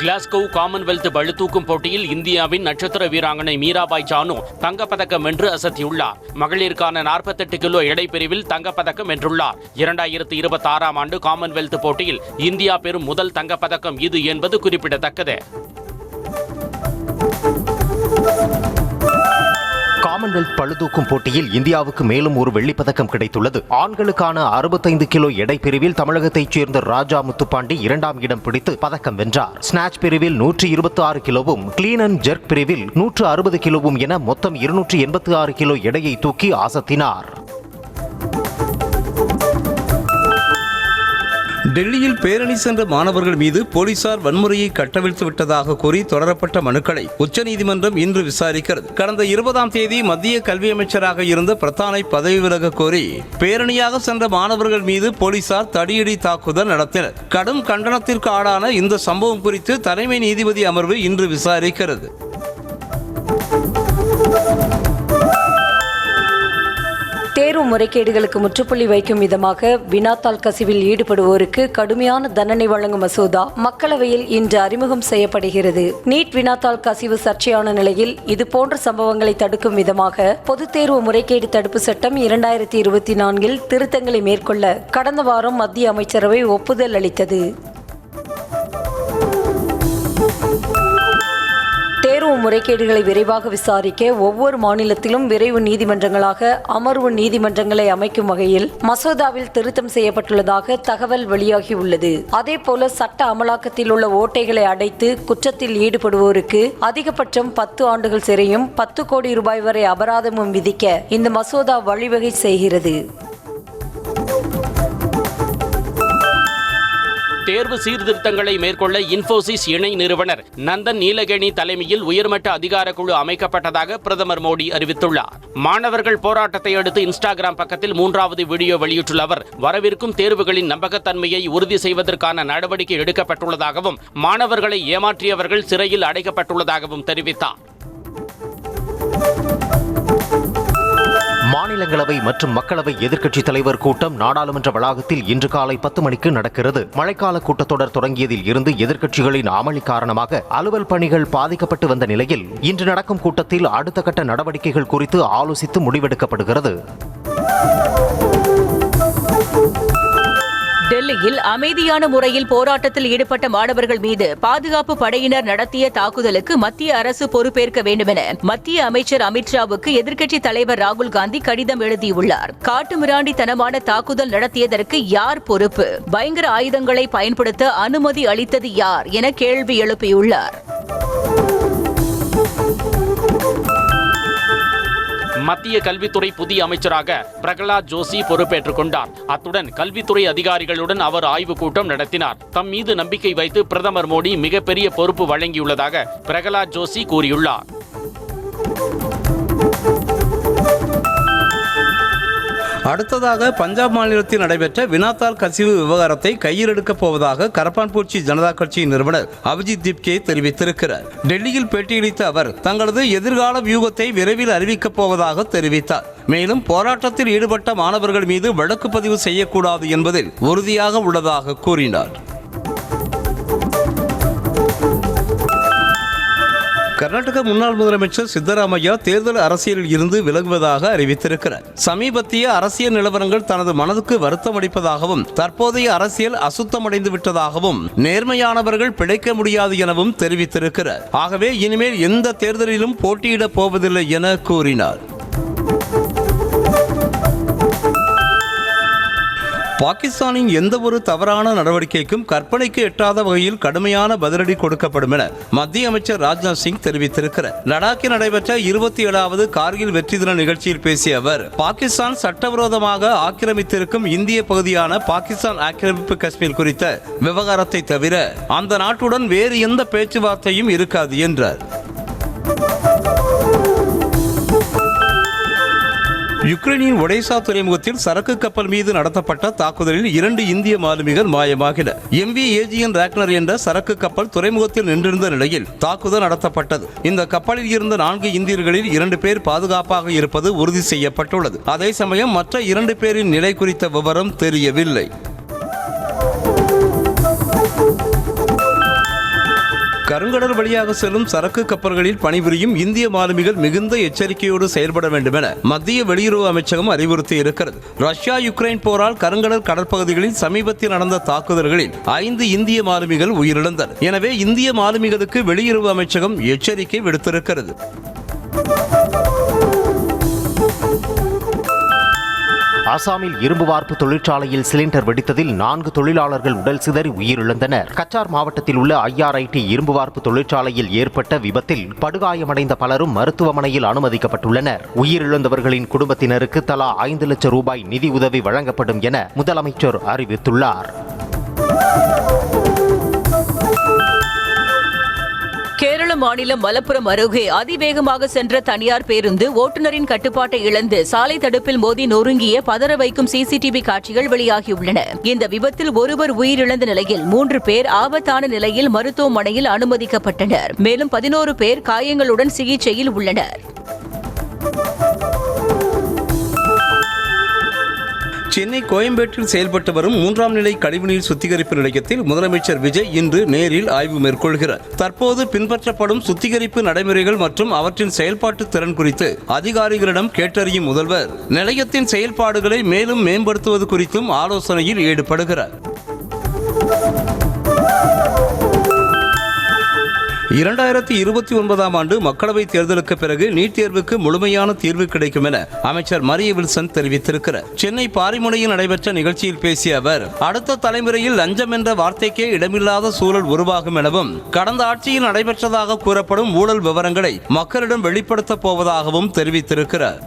Glasgow Commonwealth பளுதூக்கும் போட்டியில் இந்தியாவின் நட்சத்திர வீராங்கனை மீராபாய் சானு தங்கப்பதக்கம் வென்று அசத்தியுள்ளார். மகளிருக்கான 48 கிலோ எடை பிரிவில் தங்கப்பதக்கம் வென்றுள்ளார். 2026ஆம் ஆண்டு காமன்வெல்த் போட்டியில் இந்தியா பெறும் முதல் தங்கப்பதக்கம் இது என்பது குறிப்பிடத்தக்கது. காமன்வெல்த் பளுதூக்கும் போட்டியில் இந்தியாவுக்கு மேலும் ஒரு வெள்ளிப்பதக்கம் கிடைத்துள்ளது. ஆண்களுக்கான 65 கிலோ எடை பிரிவில் தமிழகத்தைச் சேர்ந்த ராஜா முத்துப்பாண்டி 2ஆம் இடம் பிடித்து பதக்கம் வென்றார். ஸ்நாட்ச் பிரிவில் 126 கிலோவும், கிளீன் அண்ட் ஜெர்க் பிரிவில் 160 கிலோவும் என மொத்தம் 286 கிலோ எடையை தூக்கி அசத்தினார். டெல்லியில் பேரணி சென்ற மாணவர்கள் மீது போலீசார் வன்முறையை கட்டவிழ்த்து விட்டதாக கூறி தொடரப்பட்ட மனுக்களை உச்சநீதிமன்றம் இன்று விசாரிக்கிறது. கடந்த 20ஆம் தேதி மத்திய கல்வி அமைச்சராக இருந்த பிரதானை பதவி விலக கோரி பேரணியாக சென்ற மாணவர்கள் மீது போலீசார் தடியடி தாக்குதல் நடத்தினர். கடும் கண்டனத்திற்கு ஆளான இந்த சம்பவம் குறித்து தலைமை நீதிபதி அமர்வு இன்று விசாரிக்கிறது. தேர்வு முறைகேடுகளுக்கு முற்றுப்புள்ளி வைக்கும் விதமாக வினாத்தாள் கசிவில் ஈடுபடுவோருக்கு கடுமையான தண்டனை வழங்கும் மசோதா மக்களவையில் இன்று அறிமுகம் செய்யப்படுகிறது. நீட் வினாத்தாள் கசிவு சர்ச்சையான நிலையில் இதுபோன்ற சம்பவங்களை தடுக்கும் விதமாக பொதுத் தேர்வு முறைகேடு தடுப்பு சட்டம் 2024 திருத்தங்களை மேற்கொள்ள கடந்த வாரம் மத்திய அமைச்சரவை ஒப்புதல் அளித்தது. தேர்வு முறைகேடுகளை விரைவாக விசாரிக்க ஒவ்வொரு மாநிலத்திலும் விரைவு நீதிமன்றங்களாக அமர்வு நீதிமன்றங்களை அமைக்கும் வகையில் மசோதாவில் திருத்தம் செய்யப்பட்டுள்ளதாக தகவல் வெளியாகியுள்ளது. அதேபோல சட்ட அமலாக்கத்தில் உள்ள ஓட்டைகளை அடைத்து குற்றத்தில் ஈடுபடுவோருக்கு அதிகபட்சம் 10 ஆண்டுகள் சிறையும் 10 கோடி ரூபாய் வரை அபராதமும் விதிக்க இந்த மசோதா வழிவகை செய்கிறது. தேர்வு சீர்திருத்தங்களை மேற்கொள்ள இன்ஃபோசிஸ் இணை நிறுவனர் நந்தன் நீலகேணி தலைமையில் உயர்மட்ட அதிகார குழு அமைக்கப்பட்டதாக பிரதமர் மோடி அறிவித்துள்ளார். மாணவர்கள் போராட்டத்தை அடுத்து இன்ஸ்டாகிராம் பக்கத்தில் 3வது வீடியோ வெளியிட்டுள்ள அவர் வரவிருக்கும் தேர்வுகளின் நம்பகத்தன்மையை உறுதி செய்வதற்கான நடவடிக்கை எடுக்கப்பட்டுள்ளதாகவும் மாணவர்களை ஏமாற்றியவர்கள் சிறையில் அடைக்கப்பட்டுள்ளதாகவும் தெரிவித்தார். மாநிலங்களவை மற்றும் மக்களவை எதிர்க்கட்சித் தலைவர் கூட்டம் நாடாளுமன்ற வளாகத்தில் இன்று காலை 10 மணிக்கு நடக்கிறது. மழைக்கால கூட்டத்தொடர் தொடங்கியதில் இருந்து எதிர்க்கட்சிகளின் அமளி காரணமாக அலுவல் பணிகள் பாதிக்கப்பட்டு வந்த நிலையில் இன்று நடக்கும் கூட்டத்தில் அடுத்த கட்ட நடவடிக்கைகள் குறித்து ஆலோசித்து முடிவெடுக்கப்படுகிறது. டெல்லியில் அமைதியான முறையில் போராட்டத்தில் ஈடுபட்ட மாணவர்கள் மீது பாதுகாப்பு படையினர் நடத்திய தாக்குதலுக்கு மத்திய அரசு பொறுப்பேற்க வேண்டுமென மத்திய அமைச்சர் அமித்ஷாவுக்கு எதிர்க்கட்சித் தலைவர் ராகுல் காந்தி கடிதம் எழுதியுள்ளார். காட்டுமிராண்டித்தனமான தாக்குதல் நடத்தியதற்கு யார் பொறுப்பு? பயங்கர ஆயுதங்களை பயன்படுத்த அனுமதி அளித்தது யார் என கேள்வி எழுப்பியுள்ளார். மத்திய கல்வித்துறை புதிய அமைச்சராக பிரகலாத் ஜோஷி பொறுப்பேற்றுக் கொண்டார். அத்துடன் கல்வித்துறை அதிகாரிகளுடன் அவர் ஆய்வுக் கூட்டம் நடத்தினார். தம் மீது நம்பிக்கை வைத்து பிரதமர் மோடி மிகப்பெரிய பொறுப்பு வழங்கியுள்ளதாக பிரகலாத் ஜோஷி கூறியுள்ளார். அடுத்ததாக பஞ்சாப் மாநிலத்தில் நடைபெற்ற வினாத்தாள் கசிவு விவகாரத்தை கையில் எடுக்கப் போவதாக கரப்பான்பூச்சி ஜனதா கட்சியின் நிறுவனர் அபிஜித் திப்கே தெரிவித்திருக்கிறார். டெல்லியில் பேட்டியளித்த அவர் தங்களது எதிர்கால வியூகத்தை விரைவில் அறிவிக்கப் போவதாக தெரிவித்தார். மேலும் போராட்டத்தில் ஈடுபட்ட மாணவர்கள் மீது வழக்கு பதிவு செய்யக்கூடாது என்பதில் உறுதியாக உள்ளதாக கூறினார். கர்நாடக முன்னாள் முதலமைச்சர் சித்தராமையா தேர்தல் அரசியலில் இருந்து விலகுவதாக அறிவித்திருக்கிறார். சமீபத்திய அரசியல் நிலவரங்கள் தனது மனதுக்கு வருத்தம் அளிப்பதாகவும் தற்போதைய அரசியல் அசுத்தமடைந்து விட்டதாகவும் நேர்மையானவர்கள் பிழைக்க முடியாது எனவும் தெரிவித்திருக்கிறார். ஆகவே இனிமேல் எந்த தேர்தலிலும் போட்டியிடப் போவதில்லை என கூறினார். பாகிஸ்தானின் எந்த ஒரு தவறான நடவடிக்கைக்கும் கற்பனைக்கு எட்டாத வகையில் கடுமையான பதிலடி கொடுக்கப்படும் என மத்திய அமைச்சர் ராஜ்நாத் சிங் தெரிவித்திருக்கிறார். லடாக்கில் நடைபெற்ற 27வது கார்கில் வெற்றி தின நிகழ்ச்சியில் பேசிய அவர் பாகிஸ்தான் சட்டவிரோதமாக ஆக்கிரமித்திருக்கும் இந்திய பகுதியான பாகிஸ்தான் ஆக்கிரமிப்பு காஷ்மீர் குறித்த விவகாரத்தை தவிர அந்த நாட்டுடன் வேறு எந்த பேச்சுவார்த்தையும் இருக்காது என்றார். யுக்ரைனின் ஒடேசா துறைமுகத்தில் சரக்கு கப்பல் மீது நடத்தப்பட்ட தாக்குதலில் 2 இந்திய மாலுமிகள் மாயமாகினர். MV ஏஜியன் ராக்னர் என்ற சரக்கு கப்பல் துறைமுகத்தில் நின்றிருந்த நிலையில் தாக்குதல் நடத்தப்பட்டது. இந்த கப்பலில் இருந்த 4 இந்தியர்களில் 2 பேர் பாதுகாப்பாக இருப்பது உறுதி செய்யப்பட்டுள்ளது. அதே சமயம் மற்ற 2 பேரின் நிலை குறித்த விவரம் தெரியவில்லை. கருங்கடல் வழியாக செல்லும் சரக்கு கப்பல்களில் பணிபுரியும் இந்திய மாலுமிகள் மிகுந்த எச்சரிக்கையோடு செயல்பட வேண்டும் என மத்திய வெளியுறவு அமைச்சகம் அறிவுறுத்தி இருக்கிறது. ரஷ்யா யுக்ரைன் போரால் கருங்கடல் கடற்பகுதிகளில் சமீபத்தில் நடந்த தாக்குதல்களில் 5 இந்திய மாலுமிகள் உயிரிழந்தனர். எனவே இந்திய மாலுமிகளுக்கு வெளியுறவு அமைச்சகம் எச்சரிக்கை விடுத்திருக்கிறது. அசாமில் இரும்பு வார்ப்பு தொழிற்சாலையில் சிலிண்டர் வெடித்ததில் 4 தொழிலாளர்கள் உடல் சிதறி உயிரிழந்தனர். கச்சார் மாவட்டத்தில் உள்ள IRIT இரும்பு வார்ப்பு தொழிற்சாலையில் ஏற்பட்ட விபத்தில் படுகாயமடைந்த பலரும் மருத்துவமனையில் அனுமதிக்கப்பட்டுள்ளனர். உயிரிழந்தவர்களின் குடும்பத்தினருக்கு தலா 5 லட்சம் ரூபாய் நிதி உதவி வழங்கப்படும் என முதலமைச்சர் அறிவித்துள்ளார். கேரள மாநிலம் மலப்புரம் அருகே அதிவேகமாக சென்ற தனியார் பேருந்து ஓட்டுநரின் கட்டுப்பாட்டை இழந்து சாலை தடுப்பில் மோதி நொறுங்கிய பதற வைக்கும் CCTV காட்சிகள் வெளியாகியுள்ளன. இந்த விபத்தில் ஒருவர் உயிரிழந்த நிலையில் 3 பேர் ஆபத்தான நிலையில் மருத்துவமனையில் அனுமதிக்கப்பட்டனர். மேலும் 11 பேர் காயங்களுடன் சிகிச்சையில் உள்ளனர். சென்னை கோயம்பேட்டில் செயல்பட்டு வரும் 3ஆம் நிலை கழிவுநீர் சுத்திகரிப்பு நிலையத்தில் முதலமைச்சர் விஜய் இன்று நேரில் ஆய்வு மேற்கொள்கிறார். தற்போது பின்பற்றப்படும் சுத்திகரிப்பு நடைமுறைகள் மற்றும் அவற்றின் செயல்பாட்டு திறன் குறித்து அதிகாரிகளிடம் கேட்டறியும் முதல்வர் நிலையத்தின் செயல்பாடுகளை மேலும் மேம்படுத்துவது குறித்தும் ஆலோசனையில் ஈடுபடுகிறார். 2029ஆம் ஆண்டு மக்களவைத் தேர்தலுக்கு பிறகு நீட் தேர்வுக்கு முழுமையான தீர்வு கிடைக்கும் என அமைச்சர் மரிய வில்சன் தெரிவித்திருக்கிறார். சென்னை பாரிமுனையில் நடைபெற்ற நிகழ்ச்சியில் பேசிய அவர், அடுத்த தலைமுறையில் லஞ்சம் என்ற வார்த்தைக்கே இடமில்லாத சூழல் உருவாகும் எனவும், கடந்த ஆட்சியில் நடைபெற்றதாக கூறப்படும் ஊழல் விவரங்களை மக்களிடம் வெளிப்படுத்தப் போவதாகவும் தெரிவித்திருக்கிறார்.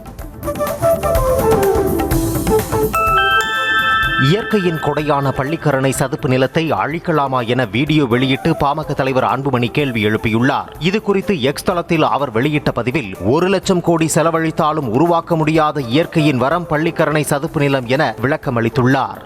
இயற்கையின் கொடையான பள்ளிக்கரணை சதுப்பு நிலத்தை அழிக்கலாமா என வீடியோ வெளியிட்டு பாமக தலைவர் அன்புமணி கேள்வி எழுப்பியுள்ளார். இது குறித்து எக்ஸ் தளத்தில் அவர் வெளியிட்ட பதிவில், 1 லட்சம் கோடி செலவழித்தாலும் உருவாக்க முடியாத இயற்கையின் வரம் பள்ளிக்கரணை சதுப்பு நிலம் என விளக்கமளித்துள்ளார்.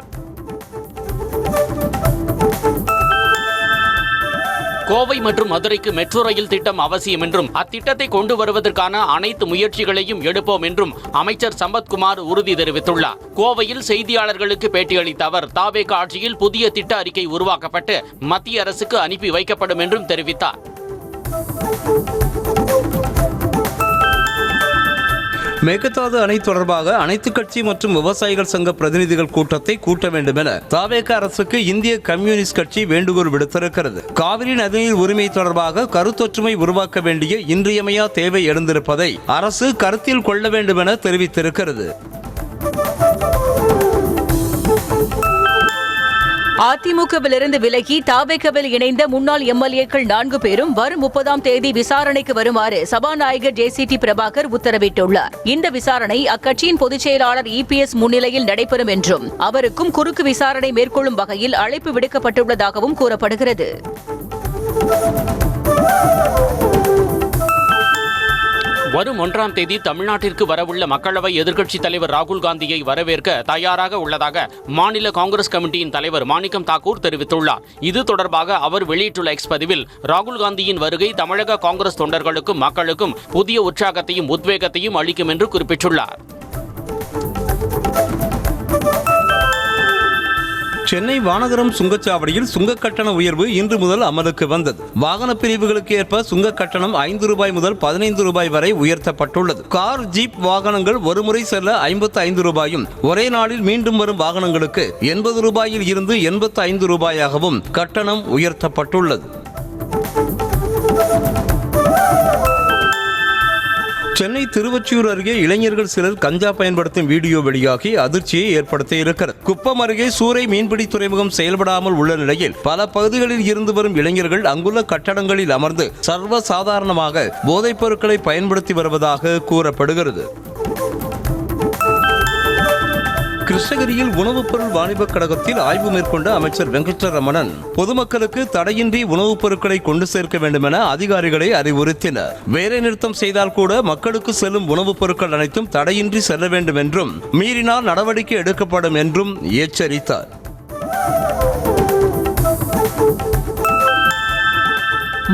கோவை மற்றும் மதுரைக்கு மெட்ரோ ரயில் திட்டம் அவசியம் என்றும் அத்திட்டத்தை கொண்டு வருவதற்கான அனைத்து முயற்சிகளையும் எடுப்போம் என்றும் அமைச்சர் சம்பத்குமார் உறுதி தெரிவித்துள்ளார். கோவையில் செய்தியாளர்களுக்கு பேட்டியளித்த அவர், தாவேக ஆட்சியில் புதிய திட்ட அறிக்கை உருவாக்கப்பட்டு மத்திய அரசுக்கு அனுப்பி வைக்கப்படும் என்றும் தெரிவித்தார். மேகதாது அணை தொடர்பாக அனைத்து கட்சி மற்றும் விவசாயிகள் சங்க பிரதிநிதிகள் கூட்டத்தை கூட்ட வேண்டும் என தாவேக அரசுக்கு இந்திய கம்யூனிஸ்ட் கட்சி வேண்டுகோள் விடுத்திருக்கிறது. காவிரி நதிநீர் உரிமை தொடர்பாக கருத்தொற்றுமை உருவாக்க வேண்டிய இன்றியமையா தேவை எழுந்திருப்பதை அரசு கருத்தில் கொள்ள வேண்டும் என தெரிவித்திருக்கிறது. அதிமுகவிலிருந்து விலகி தாவேகவில் இணைந்த முன்னாள் எம்எல்ஏக்கள் 4 பேரும் வரும் 30ஆம் தேதி விசாரணைக்கு வருமாறு சபாநாயகர் JCT பிரபாகர் உத்தரவிட்டுள்ளார். இந்த விசாரணை அக்கட்சியின் பொதுச் செயலாளர் EPS முன்னிலையில் நடைபெறும் என்றும் அவருக்கும் குறுக்கு விசாரணை மேற்கொள்ளும் வகையில் அழைப்பு விடுக்கப்பட்டுள்ளதாகவும் கூறப்படுகிறது. வரும் 1ஆம் தேதி தமிழ்நாட்டிற்கு வரவுள்ள மக்களவை எதிர்க்கட்சித் தலைவர் ராகுல் காந்தியை வரவேற்க தயாராக உள்ளதாக மாநில காங்கிரஸ் கமிட்டியின் தலைவர் மாணிக்கம் தாக்கூர் தெரிவித்துள்ளார். இது தொடர்பாக அவர் வெளியிட்டுள்ள எக்ஸ் பதிவில், ராகுல் காந்தியின் வருகை தமிழக காங்கிரஸ் தொண்டர்களுக்கும் மக்களுக்கும் புதிய உற்சாகத்தையும் உத்வேகத்தையும் அளிக்கும் என்று குறிப்பிட்டுள்ளார். சென்னை வானகரம் சுங்கச்சாவடியில் சுங்க கட்டண உயர்வு இன்று முதல் அமலுக்கு வந்தது. வாகன பிரிவுகளுக்கு ஏற்ப சுங்க கட்டணம் 5 ரூபாய் முதல் 15 ரூபாய் வரை உயர்த்தப்பட்டுள்ளது. கார், ஜீப் வாகனங்கள் ஒருமுறை செல்ல 55 ரூபாயும், ஒரே நாளில் மீண்டும் வரும் வாகனங்களுக்கு 80 ரூபாயில் இருந்து 85 ரூபாயாகவும் கட்டணம் உயர்த்தப்பட்டுள்ளது. சென்னை திருவொற்றியூர் அருகே இளைஞர்கள் சிலர் கஞ்சா பயன்படுத்தும் வீடியோ வெளியாகி அதிர்ச்சியை ஏற்படுத்தி இருக்கிறது. குப்பம் அருகே சூறை மீன்பிடி துறைமுகம் செயல்படாமல் உள்ள நிலையில் பல பகுதிகளில் இருந்து வரும் இளைஞர்கள் அங்குள்ள கட்டடங்களில் அமர்ந்து சர்வ சாதாரணமாக போதைப் பொருட்களை பயன்படுத்தி வருவதாக கூறப்படுகிறது. கிருஷ்ணகிரியில் உணவுப் பொருள் வாணிபக் கழகத்தில் ஆய்வு மேற்கொண்ட அமைச்சர் வெங்கட்ரமணன் பொதுமக்களுக்கு தடையின்றி உணவுப் பொருட்களை கொண்டு சேர்க்க வேண்டும் என அதிகாரிகளை அறிவுறுத்தினார். வேலை நிறுத்தம் செய்தால் கூட மக்களுக்கு செல்லும் உணவுப் பொருட்கள் அனைத்தும் தடையின்றி செல்ல வேண்டும் என்றும், மீறினால் நடவடிக்கை எடுக்கப்படும் என்றும் எச்சரித்தார்.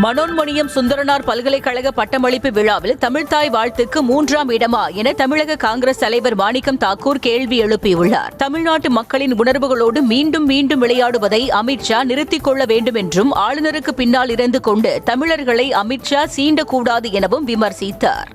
மனோன்மணியம் சுந்தரனார் பல்கலைக்கழக பட்டமளிப்பு விழாவில் தமிழ்தாய் வாழ்த்துக்கு 3ஆம் இடமா என தமிழக காங்கிரஸ் தலைவர் மாணிக்கம் தாக்கூர் கேள்வி எழுப்பியுள்ளார். தமிழ்நாட்டு மக்களின் உணர்வுகளோடு மீண்டும் மீண்டும் விளையாடுவதை அமித்ஷா நிறுத்திக் கொள்ள வேண்டும் என்றும் ஆளுநருக்கு பின்னால் இருந்து கொண்டு தமிழர்களை அமித்ஷா சீண்டக்கூடாது எனவும் விமர்சித்தார்.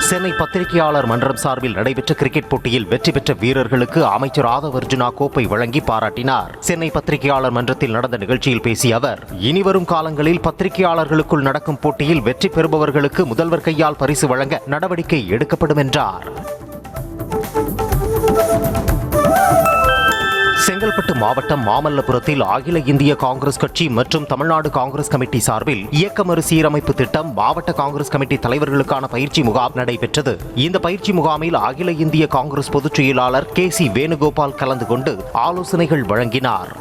சென்னை பத்திரிகையாளர் மன்றம் சார்பில் நடைபெற்ற கிரிக்கெட் போட்டியில் வெற்றி பெற்ற வீரர்களுக்கு அமைச்சர் ஆதவ் அர்ஜுனா கோப்பை வழங்கி பாராட்டினார். சென்னை பத்திரிகையாளர் மன்றத்தில் நடந்த நிகழ்ச்சியில் பேசிய அவர், இனிவரும் காலங்களில் பத்திரிகையாளர்களுக்குள் நடக்கும் போட்டியில் வெற்றி பெறுபவர்களுக்கு முதல்வர் கையால் பரிசு வழங்க நடவடிக்கை எடுக்கப்படும் என்றார். செங்கல்பட்டு மாவட்டம் மாமல்லபுரத்தில் அகில இந்திய காங்கிரஸ் கட்சி மற்றும் தமிழ்நாடு காங்கிரஸ் கமிட்டி சார்பில் இயக்க மறுசீரமைப்பு திட்டம் மாவட்ட காங்கிரஸ் கமிட்டி தலைவர்களுக்கான பயிற்சி முகாம் நடைபெற்றது. இந்த பயிற்சி முகாமில் அகில இந்திய காங்கிரஸ் பொதுச் செயலாளர் KC வேணுகோபால் கலந்து கொண்டு ஆலோசனைகள் வழங்கினார்.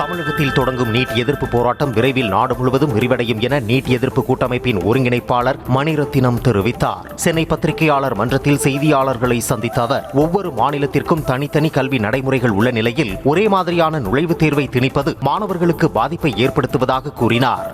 தமிழகத்தில் தொடங்கும் நீட் எதிர்ப்பு போராட்டம் விரைவில் நாடு முழுவதும் விரிவடையும் என நீட் எதிர்ப்பு கூட்டமைப்பின் ஒருங்கிணைப்பாளர் மணிரத்தினம் தெரிவித்தார். சென்னை பத்திரிகையாளர் மன்றத்தில் செய்தியாளர்களை சந்தித்த அவர், ஒவ்வொரு மாநிலத்திற்கும் தனித்தனி கல்வி நடைமுறைகள் உள்ள நிலையில் ஒரே மாதிரியான நுழைவுத் தேர்வை திணிப்பது மாணவர்களுக்கு பாதிப்பை ஏற்படுத்துவதாக கூறினார்.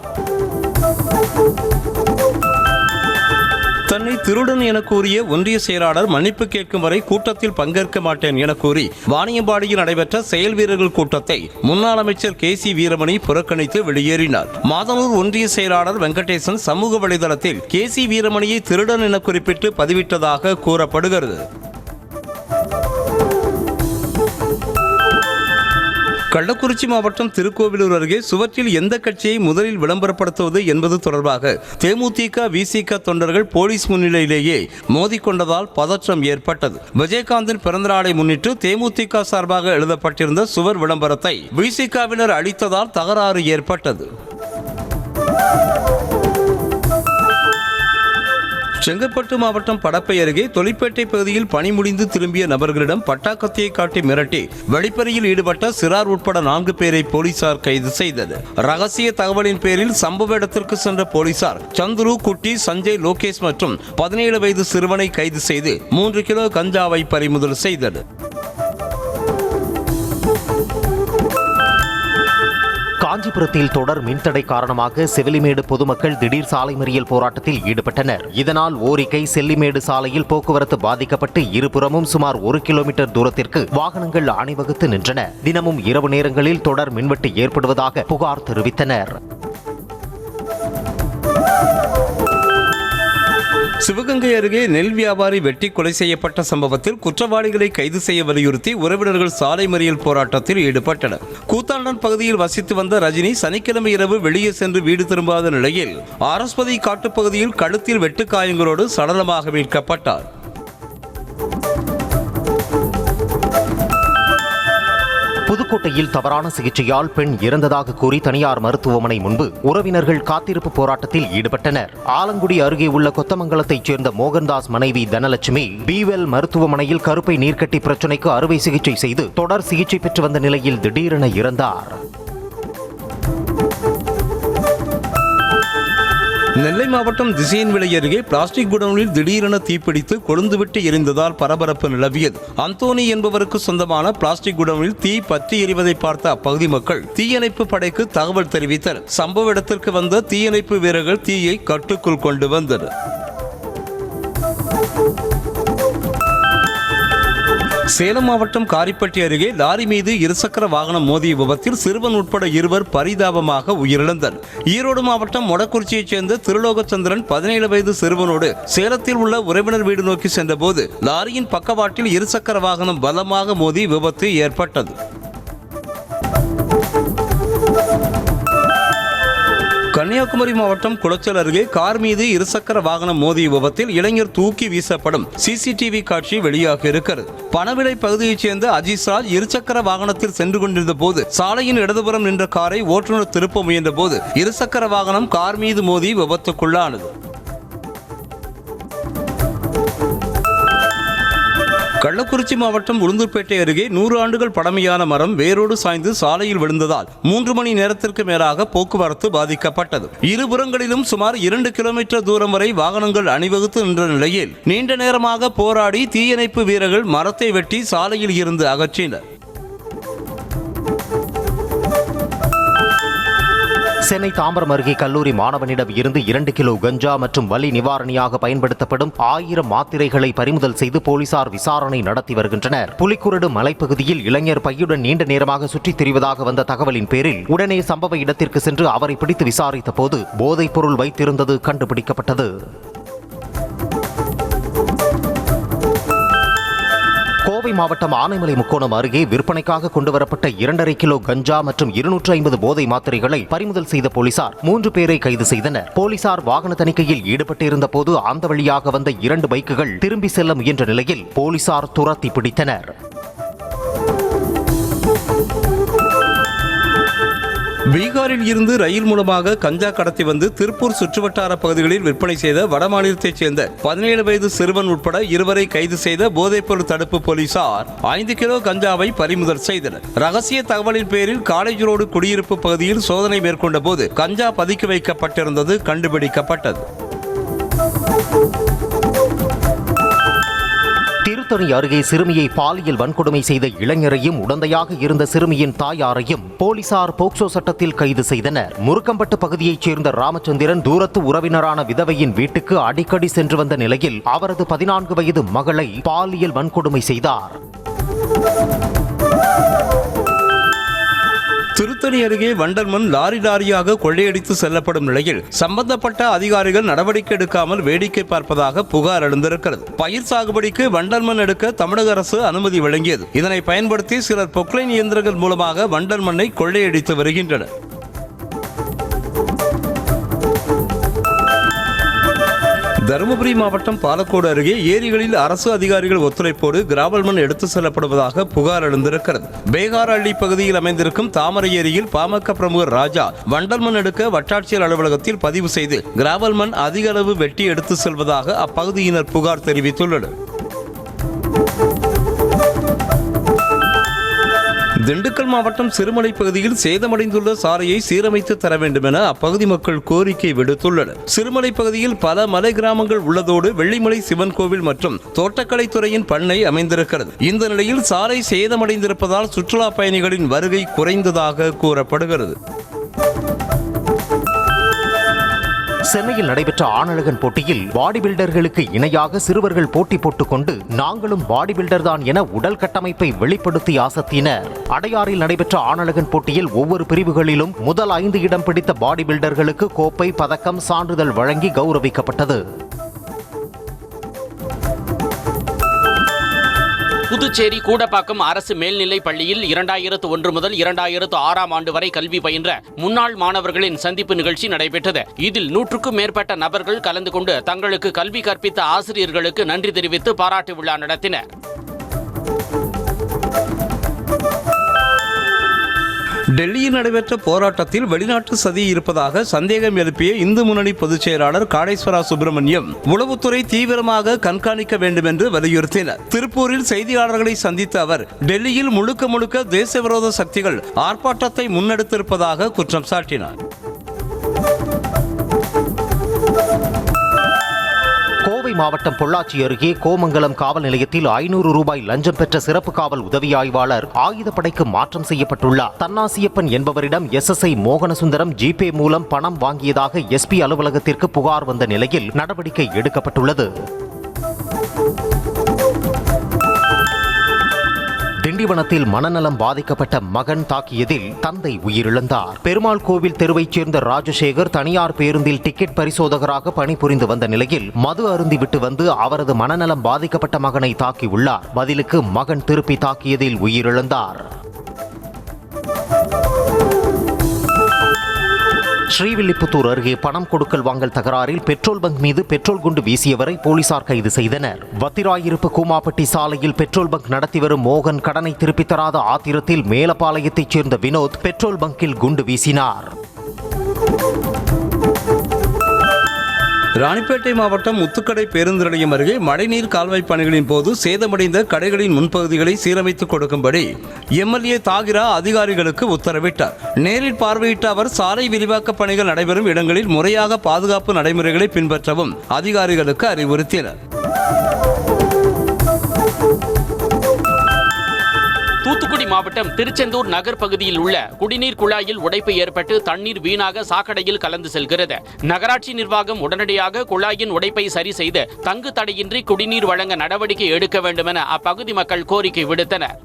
தன்னை திருடன் என கூறிய ஒன்றிய செயலாளர் மன்னிப்பு கேட்கும் வரை கூட்டத்தில் பங்கேற்க மாட்டேன் என கூறி வாணியம்பாடியில் நடைபெற்ற செயல் வீரர்கள் கூட்டத்தை முன்னாள் அமைச்சர் KC வீரமணி புறக்கணித்து வெளியேறினார். மாதனூர் ஒன்றிய செயலாளர் வெங்கடேசன் சமூக வலைதளத்தில் KC வீரமணியை திருடன் என குறிப்பிட்டு பதிவிட்டதாக கூறப்படுகிறது. கள்ளக்குறிச்சி மாவட்டம் திருக்கோவிலூர் அருகே சுவற்றில் எந்த கட்சியை முதலில் விளம்பரப்படுத்துவது என்பது தொடர்பாக தேமுதிக VCK தொண்டர்கள் போலீஸ் முன்னிலையிலேயே மோதிக்கொண்டதால் பதற்றம் ஏற்பட்டது. விஜயகாந்தின் பிறந்தநாளை முன்னிட்டு தேமுதிக சார்பாக எழுதப்பட்டிருந்த சுவர் விளம்பரத்தை VCKவினர் அளித்ததால் தகராறு ஏற்பட்டது. செங்கல்பட்டு மாவட்டம் படப்பை அருகே தொழிற்பேட்டை பகுதியில் பணி முடிந்து திரும்பிய நபர்களிடம் பட்டாக்கத்தியை காட்டி மிரட்டி வழிப்பறியில் ஈடுபட்ட சிறார் உட்பட 4 பேரை போலீசார் கைது செய்தது. ரகசிய தகவலின் பேரில் சம்பவ இடத்திற்கு சென்ற போலீசார் சந்துரு, குட்டி, சஞ்சய், லோகேஷ் மற்றும் 17 வயது சிறுவனை கைது செய்து 3 கிலோ கஞ்சாவை பறிமுதல் செய்தது. காஞ்சிபுரத்தில் தொடர் மின்தடை காரணமாக செவிலிமேடு பொதுமக்கள் திடீர் சாலை மறியல் போராட்டத்தில் ஈடுபட்டனர். இதனால் ஓரிக்கை செல்லிமேடு சாலையில் போக்குவரத்து பாதிக்கப்பட்டு இருபுறமும் சுமார் 1 கிலோமீட்டர் தூரத்திற்கு வாகனங்கள் அணிவகுத்து நின்றன. தினமும் இரவு நேரங்களில் தொடர் மின்வெட்டு ஏற்படுவதாக புகார் தெரிவித்தனர். சிவகங்கை அருகே நெல் வியாபாரி வெட்டி கொலை செய்யப்பட்ட சம்பவத்தில் குற்றவாளிகளை கைது செய்ய வலியுறுத்தி உறவினர்கள் சாலை மறியல் போராட்டத்தில் ஈடுபட்டனர். கூத்தாண்டன் பகுதியில் வசித்து வந்த ரஜினி சனிக்கிழமை இரவு வெளியே சென்று வீடு திரும்பாத நிலையில் ஆரஸ்பதி காட்டுப்பகுதியில் கழுத்தில் வெட்டுக்காயங்களோடு சடலமாக மீட்கப்பட்டார். புதுக்கோட்டையில் தவறான சிகிச்சையால் பெண் இறந்ததாக கூறி தனியார் மருத்துவமனை முன்பு உறவினர்கள் காத்திருப்பு போராட்டத்தில் ஈடுபட்டனர். ஆலங்குடி அருகே உள்ள கொத்தமங்கலத்தைச் சேர்ந்த மோகன்தாஸ் மனைவி தனலட்சுமி பீவெல் மருத்துவமனையில் கருப்பை நீர்க்கட்டி பிரச்சினைக்கு அறுவை சிகிச்சை செய்து தொடர் சிகிச்சை பெற்று வந்த நிலையில் திடீரென இறந்தார். நெல்லை மாவட்டம் திசையன்விளை அருகே பிளாஸ்டிக் குடோனில் திடீரென தீப்பிடித்து கொழுந்துவிட்டு எரிந்ததால் பரபரப்பு நிலவியது. அந்தோனி என்பவருக்கு சொந்தமான பிளாஸ்டிக் குடோனில் தீ பற்றி எரிவதை பார்த்த அப்பகுதி மக்கள் தீயணைப்பு படைக்கு தகவல் தெரிவித்தனர். சம்பவ இடத்திற்கு வந்த தீயணைப்பு வீரர்கள் தீயை கட்டுக்குள் கொண்டு வந்தனர். சேலம் மாவட்டம் காரிப்பட்டி அருகே லாரி மீது இருசக்கர வாகனம் மோதிய விபத்தில் சிறுவன் உட்பட 2 பரிதாபமாக உயிரிழந்தனர். ஈரோடு மாவட்டம் மொடக்குறிச்சியைச் சேர்ந்த திருலோகச்சந்திரன் 17 வயது சிறுவனோடு சேலத்தில் உள்ள உறவினர் வீடு நோக்கி சென்றபோது லாரியின் பக்கவாட்டில் இருசக்கர வாகனம் பலமாக மோதி விபத்து ஏற்பட்டது. கன்னியாகுமரி மாவட்டம் குளச்சல் அருகே கார் மீது இருசக்கர வாகனம் மோதிய விபத்தில் இளைஞர் தூக்கி வீசப்படும் CCTV காட்சி வெளியாக இருக்கிறது. பணவிலை பகுதியைச் சேர்ந்த அஜீஸ்ராஜ் இருசக்கர வாகனத்தில் சென்று கொண்டிருந்த போது சாலையின் இடதுபுறம் நின்ற காரை ஓட்டுநர் திருப்ப முயன்ற போது இருசக்கர வாகனம் கார் மீது மோதி விபத்துக்குள்ளானது. கள்ளக்குறிச்சி மாவட்டம் உளுந்தூர்பேட்டை அருகே 100 ஆண்டுகள் பழமையான மரம் வேரோடு சாய்ந்து சாலையில் விழுந்ததால் 3 மணி நேரத்திற்கு மேலாக போக்குவரத்து பாதிக்கப்பட்டது. இருபுறங்களிலும் சுமார் 2 கிலோமீட்டர் தூரம் வரை வாகனங்கள் அணிவகுத்து நின்ற நிலையில் நீண்ட நேரமாக போராடி தீயணைப்பு வீரர்கள் மரத்தை வெட்டி சாலையில் இருந்து அகற்றினர். சென்னை தாம்பரம் அருகே கல்லூரி மாணவனிடம் இருந்து 2 கிலோ கஞ்சா மற்றும் வலி நிவாரணியாக பயன்படுத்தப்படும் 1000 மாத்திரைகளை பறிமுதல் செய்து போலீசார் விசாரணை நடத்தி வருகின்றனர். புலிக்குரடு மலைப்பகுதியில் இளைஞர் பையுடன் நீண்ட நேரமாக சுற்றித் திரிவதாக வந்த தகவலின் பேரில் உடனே சம்பவ இடத்திற்கு சென்று அவரை பிடித்து விசாரித்த போது போதைப் பொருள் வைத்திருந்தது கண்டுபிடிக்கப்பட்டது. கோவை மாவட்டம் ஆனைமலை முக்கோணம் அருகே விற்பனைக்காக கொண்டுவரப்பட்ட 2.5 கிலோ கஞ்சா மற்றும் 250 போதை மாத்திரைகளை பறிமுதல் செய்த போலீசார் 3 பேரை கைது செய்தனர். போலீசார் வாகன தணிக்கையில் ஈடுபட்டிருந்த போது அந்த வழியாக வந்த 2 பைக்குகள் திரும்பி செல்ல முயன்ற நிலையில் போலீசார் துரத்தி பிடித்தனர். பீகாரில் இருந்து ரயில் மூலமாக கஞ்சா கடத்தி வந்து திருப்பூர் சுற்றுவட்டார பகுதிகளில் விற்பனை செய்த வடமாநிலத்தைச் சேர்ந்த 17 வயது சிறுவன் உட்பட 2 கைது செய்த போதைப்பொருள் தடுப்பு போலீசார் 5 கிலோ கஞ்சாவை பறிமுதல் செய்தனர். ரகசிய தகவலின் பேரில் காலேஜ் ரோடு குடியிருப்பு பகுதியில் சோதனை மேற்கொண்ட போது கஞ்சா பதுக்கி வைக்கப்பட்டிருந்தது கண்டுபிடிக்கப்பட்டது. திருத்தணி அருகே சிறுமியை பாலியல் வன்கொடுமை செய்த இளைஞரையும் உடந்தையாக இருந்த சிறுமியின் தாயாரையும் போலீசார் போக்சோ சட்டத்தில் கைது செய்தனர். முருக்கம்பட்டு பகுதியைச் சேர்ந்த ராமச்சந்திரன் தூரத்து உறவினரான விதவையின் வீட்டுக்கு அடிக்கடி சென்று வந்த நிலையில் அவரது 14 வயது மகளை பாலியல் வன்கொடுமை செய்தார். திருத்தணி அருகே வண்டல் மண் லாரியாக கொள்ளையடித்து செல்லப்படும் நிலையில் சம்பந்தப்பட்ட அதிகாரிகள் நடவடிக்கை எடுக்காமல் வேடிக்கை பார்ப்பதாக புகார் எழுந்திருக்கிறது. பயிர் சாகுபடிக்கு வண்டல் மண் எடுக்க தமிழக அரசு அனுமதி வழங்கியது. இதனை பயன்படுத்தி சிலர் பொக்லைன் இயந்திரங்கள் மூலமாக வண்டல் மண்ணை கொள்ளையடித்து வருகின்றனர். தருமபுரி மாவட்டம் பாலக்கோடு அருகே ஏரிகளில் அரசு அதிகாரிகள் ஒத்துழைப்போடு கிராவல் மண் எடுத்து செல்லப்படுவதாக புகார் எழுந்திருக்கிறது. பேகாரஹள்ளி பகுதியில் அமைந்திருக்கும் தாமரை ஏரியில் பாமக பிரமுகர் ராஜா வண்டல் மண் எடுக்க வட்டாட்சியர் அலுவலகத்தில் பதிவு செய்து கிராவல் மண் அதிக அளவு வெட்டி எடுத்து செல்வதாக அப்பகுதியினர் புகார் தெரிவித்துள்ளனர். திண்டுக்கல் மாவட்டம் சிறுமலை பகுதியில் சேதமடைந்துள்ள சாலையை சீரமைத்து தர வேண்டும் என அப்பகுதி மக்கள் கோரிக்கை விடுத்துள்ளனர். சிறுமலை பகுதியில் பல மலை கிராமங்கள் உள்ளதோடு வெள்ளிமலை சிவன் கோவில் மற்றும் தோட்டக்கலைத்துறையின் பண்ணை அமைந்திருக்கிறது. இந்த நிலையில் சாலை சேதமடைந்திருப்பதால் சுற்றுலா பயணிகளின் வருகை குறைந்ததாக கூறப்படுகிறது. சென்னையில் நடைபெற்ற ஆணழகன் போட்டியில் பாடி பில்டர்களுக்கு இணையாக சிறுவர்கள் போட்டி போட்டுக்கொண்டு நாங்களும் பாடி பில்டர் தான் என உடல் கட்டமைப்பை வெளிப்படுத்தி அசத்தினர். அடையாறில் நடைபெற்ற ஆணழகன் போட்டியில் ஒவ்வொரு பிரிவுகளிலும் முதல் 5 இடம் பிடித்த பாடி பில்டர்களுக்கு கோப்பை, பதக்கம், சான்றிதழ் வழங்கி கௌரவிக்கப்பட்டது. புதுச்சேரி கூடப்பாக்கம் அரசு மேல்நிலைப் பள்ளியில் 2001 முதல் 2006 ஆண்டு வரை கல்வி பயின்ற முன்னாள் மாணவர்களின் சந்திப்பு நிகழ்ச்சி நடைபெற்றது. இதில் 100க்கும் மேற்பட்ட நபர்கள் கலந்து கொண்டு தங்களுக்கு கல்வி கற்பித்த ஆசிரியர்களுக்கு நன்றி தெரிவித்து பாராட்டு விழா நடத்தினர். டெல்லியில் நடைபெற்ற போராட்டத்தில் வெளிநாட்டு சதி இருப்பதாக சந்தேகம் எழுப்பிய இந்து முன்னணி பொதுச் செயலாளர் காடேஸ்வரா சுப்பிரமணியம் உளவுத்துறை தீவிரமாக கண்காணிக்க வேண்டும் என்று வலியுறுத்தினார். திருப்பூரில் செய்தியாளர்களை சந்தித்த அவர் டெல்லியில் முழுக்க தேச விரோத சக்திகள் ஆர்ப்பாட்டத்தை முன்னெடுத்திருப்பதாக குற்றம் சாட்டினார். கோவை மாவட்டம் பொள்ளாச்சி அருகே கோமங்கலம் காவல் நிலையத்தில் 500 ரூபாய் லஞ்சம் பெற்ற சிறப்பு காவல் உதவி ஆய்வாளர் ஆயுதப்படைக்கு மாற்றம் செய்யப்பட்டுள்ளார். தன்னாசியப்பன் என்பவரிடம் SSI மோகனசுந்தரம் ஜிபே மூலம் பணம் வாங்கியதாக SP அலுவலகத்திற்கு புகார் வந்த நிலையில் நடவடிக்கை எடுக்கப்பட்டுள்ளது. திண்டிவனத்தில் மனநலம் பாதிக்கப்பட்ட மகன் தாக்கியதில் தந்தை உயிரிழந்தார். பெருமாள் கோவில் தெருவைச் சேர்ந்த ராஜசேகர் தனியார் பேருந்தில் டிக்கெட் பரிசோதகராக பணிபுரிந்து வந்த நிலையில் மது அருந்திவிட்டு வந்து அவரது மனநலம் பாதிக்கப்பட்ட மகனை தாக்கியுள்ளார். பதிலுக்கு மகன் திருப்பி தாக்கியதில் உயிரிழந்தார். ஸ்ரீவில்லிபுத்தூர் அருகே பணம் கொடுக்கல் வாங்கல் தகராறில் பெட்ரோல் பங்க் மீது பெட்ரோல் குண்டு வீசியவரை போலீசார் கைது செய்தனர். வத்திராயிருப்பு கூமாப்பட்டி சாலையில் பெட்ரோல் பங்க் நடத்தி வரும் மோகன் கடனை திருப்பித் தராத ஆத்திரத்தில் மேலப்பாளையத்தைச் சேர்ந்த வினோத் பெட்ரோல் பங்கில் குண்டு வீசினார். ராணிப்பேட்டை மாவட்டம் முத்துக்கடை பேருந்து நிலையம் அருகே மழைநீர் கால்வாய் பணிகளின் போது சேதமடைந்த கடைகளின் முன்பகுதிகளை சீரமைத்துக் கொடுக்கும்படி MLA தாகிரா அதிகாரிகளுக்கு உத்தரவிட்டார். நேரில் பார்வையிட்ட அவர் சாலை விரிவாக்க பணிகள் நடைபெறும் இடங்களில் முறையாக பாதுகாப்பு நடைமுறைகளை பின்பற்றவும் அதிகாரிகளுக்கு அறிவுறுத்தினார். தூத்துக்குடி மாவட்டம் திருச்செந்தூர் நகர் பகுதியில் உள்ள குடிநீர் குழாயில் உடைப்பு ஏற்பட்டு தண்ணீர் வீணாக சாக்கடையில் கலந்து செல்கிறது. நகராட்சி நிர்வாகம் உடனடியாக குழாயின் உடைப்பை சரி செய்து தங்கு தடையின்றி குடிநீர் வழங்க நடவடிக்கை எடுக்க வேண்டும் என அப்பகுதி மக்கள் கோரிக்கை விடுத்தனர்.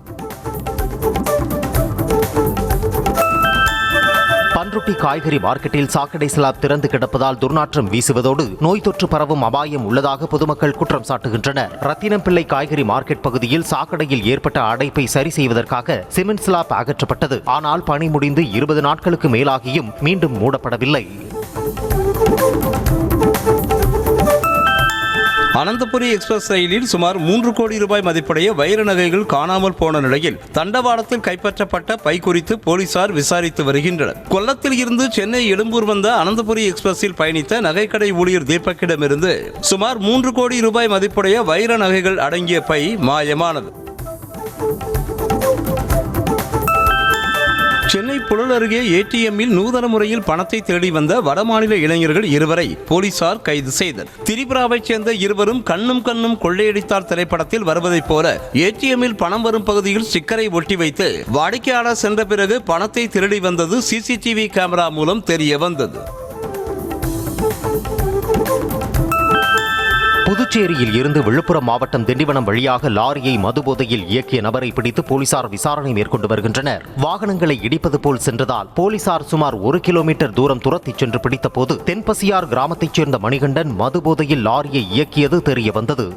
பன்ருட்டி காய்கறி மார்க்கெட்டில் சாக்கடை ஸ்லாப் திறந்து கிடப்பதால் துர்நாற்றம் வீசுவதோடு நோய் தொற்று பரவும் அபாயம் உள்ளதாக பொதுமக்கள் குற்றம் சாட்டுகின்றனர். ரத்தினம்பிள்ளை காய்கறி மார்க்கெட் பகுதியில் சாக்கடையில் ஏற்பட்ட அடைப்பை சரி செய்வதற்காக சிமெண்ட் ஸ்லாப் அகற்றப்பட்டது. ஆனால் பணி முடிந்து 20 நாட்களுக்கு மேலாகியும் மீண்டும் மூடப்படவில்லை. அனந்தபுரி எக்ஸ்பிரஸ் ரயிலில் சுமார் 3 கோடி ரூபாய் மதிப்புடைய வைர நகைகள் காணாமல் போன நிலையில் தண்டவாளத்தில் கைப்பற்றப்பட்ட பை குறித்து போலீசார் விசாரித்து வருகின்றனர். கொல்லத்தில் இருந்து சென்னை எழும்பூர் வந்த அனந்தபுரி எக்ஸ்பிரஸில் பயணித்த நகைக்கடை ஊழியர் தீபக்கிடமிருந்து சுமார் 3 கோடி ரூபாய் மதிப்புடைய வைர நகைகள் அடங்கிய பை மாயமானது. சென்னை புழல் அருகே ஏடிஎம்மில் நூதன முறையில் பணத்தை தேடி வந்த வடமாநில இளைஞர்கள் 2 போலீசார் கைது செய்தனர். திரிபுராவைச் சேர்ந்த 2 கண்ணும் கொள்ளையடித்தார் திரைப்படத்தில் வருவதைப் போல ஏடிஎம்மில் பணம் வரும் பகுதியில் ஸ்டிக்கரை ஒட்டி வைத்து வாடிக்கையாளர் சென்ற பிறகு பணத்தை திருடி வந்தது சிசிடிவி கேமரா மூலம் தெரிய வந்தது. புதுச்சேரியில் இருந்து விழுப்புரம் மாவட்டம் திண்டிவனம் வழியாக லாரியை மதுபோதையில் இயக்கிய நபரை பிடித்து போலீசார் விசாரணை மேற்கொண்டு வருகின்றனர். வாகனங்களை இடிப்பது போல் சென்றதால் போலீசார் சுமார் 1 கிலோமீட்டர் தூரம் துரத்திச் சென்று பிடித்தபோது தென்பசியார் கிராமத்தைச் சேர்ந்த மணிகண்டன் மதுபோதையில் லாரியை இயக்கியது தெரிய வந்தது.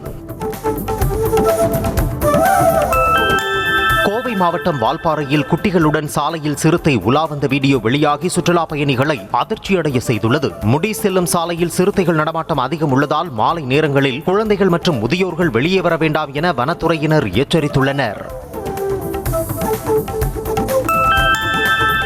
கோவை மாவட்டம் வால்பாறையில் குட்டிகளுடன் சாலையில் சிறுத்தை உலா வந்த வீடியோ வெளியாகி சுற்றுலா பயணிகளை அதிர்ச்சியடைய செய்துள்ளது. முடி செல்லும் சாலையில் சிறுத்தைகள் நடமாட்டம் அதிகம் உள்ளதால் மாலை நேரங்களில் குழந்தைகள் மற்றும் முதியோர்கள் வெளியே வர வேண்டாம் என வனத்துறையினர் எச்சரித்துள்ளனர்.